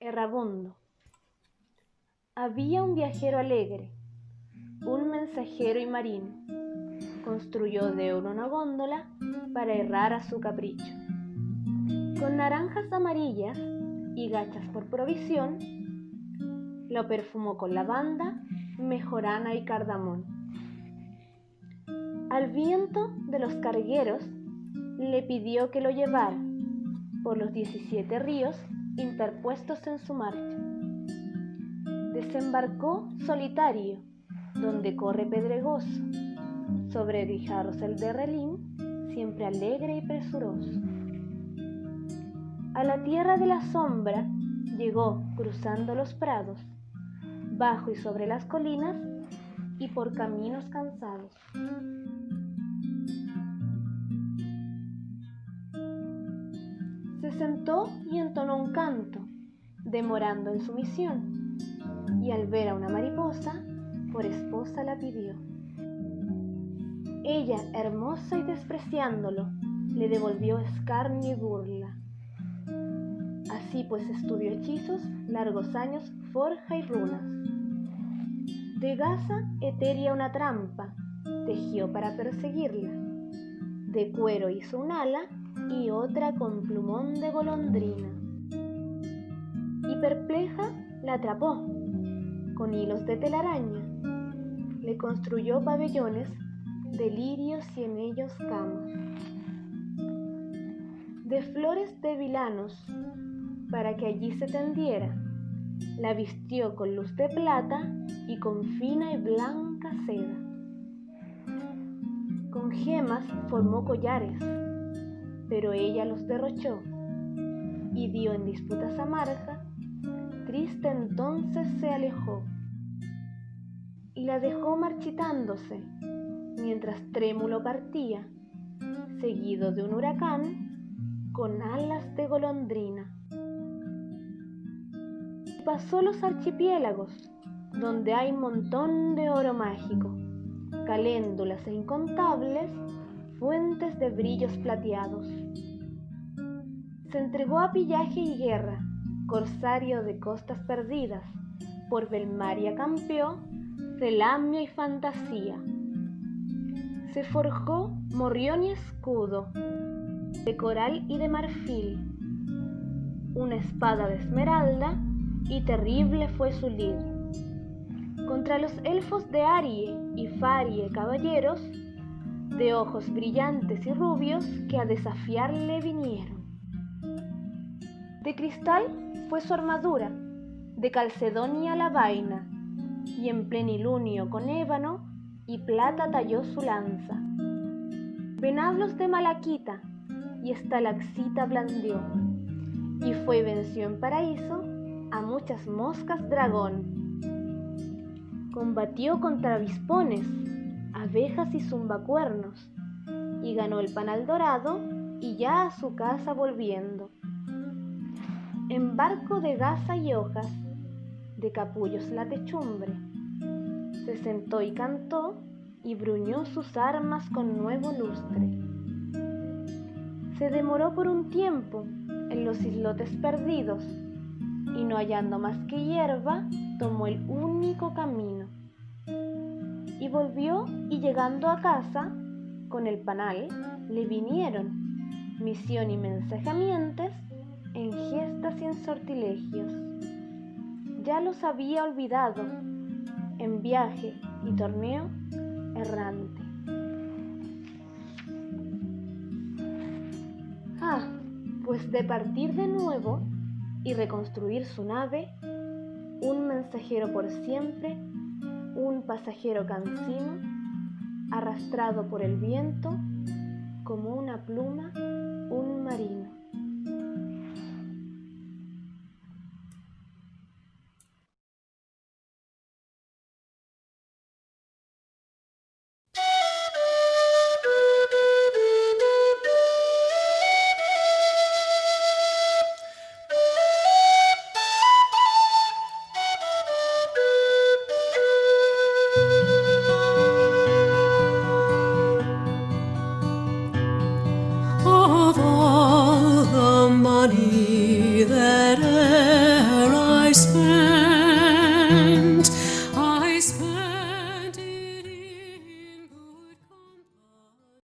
Errabundo. Había un viajero alegre, un mensajero y marino. Construyó de oro una góndola para errar a su capricho. Con naranjas amarillas y gachas por provisión, lo perfumó con lavanda, mejorana y cardamón. Al viento de los cargueros le pidió que lo llevara por los 17 ríos interpuestos en su marcha. Desembarcó solitario, donde corre pedregoso, sobre guijarros el de relín, siempre alegre y presuroso. A la tierra de la sombra llegó cruzando los prados, bajo y sobre las colinas y por caminos cansados. Se sentó y entonó un canto, demorando en su misión, y al ver a una mariposa, por esposa la pidió. Ella, hermosa y despreciándolo, le devolvió escarnio y burla. Así pues estudió hechizos, largos años, forja y runas. De gasa etérea una trampa, tejió para perseguirla. De cuero hizo un ala y otra con plumón de golondrina. Y perpleja la atrapó, con hilos de telaraña. Le construyó pabellones de lirios y en ellos camas. De flores de vilanos, para que allí se tendiera, la vistió con luz de plata y con fina y blanca seda. Con gemas formó collares, pero ella los derrochó y dio en disputas amargas. Triste entonces se alejó y la dejó marchitándose, mientras trémulo partía, seguido de un huracán con alas de golondrina. Pasó los archipiélagos, donde hay montón de oro mágico, caléndulas e incontables fuentes de brillos plateados. Se entregó a pillaje y guerra, corsario de costas perdidas, por Belmaria campeó, celamia y fantasía. Se forjó morrión y escudo, de coral y de marfil, una espada de esmeralda, y terrible fue su lid. Contra los elfos de Arie y Farie caballeros, de ojos brillantes y rubios, que a desafiarle vinieron. De cristal fue su armadura, de calcedonia la vaina, y en plenilunio con ébano y plata talló su lanza. Venablos de malaquita y estalaxita blandió, y fue y venció en paraíso a muchas moscas dragón. Combatió contra avispones, abejas y zumbacuernos, y ganó el panal dorado, y ya a su casa volviendo. En barco de gasa y hojas, de capullos la techumbre, se sentó y cantó, y bruñó sus armas con nuevo lustre. Se demoró por un tiempo en los islotes perdidos, y no hallando más que hierba, tomó el único camino. Y volvió, y llegando a casa, con el panal le vinieron misión y mensajamientos, en gestas y en sortilegios. Ya los había olvidado, en viaje y torneo errante. Pues de partir de nuevo y reconstruir su nave, un mensajero por siempre, un pasajero cansino, arrastrado por el viento, como una pluma, un marino.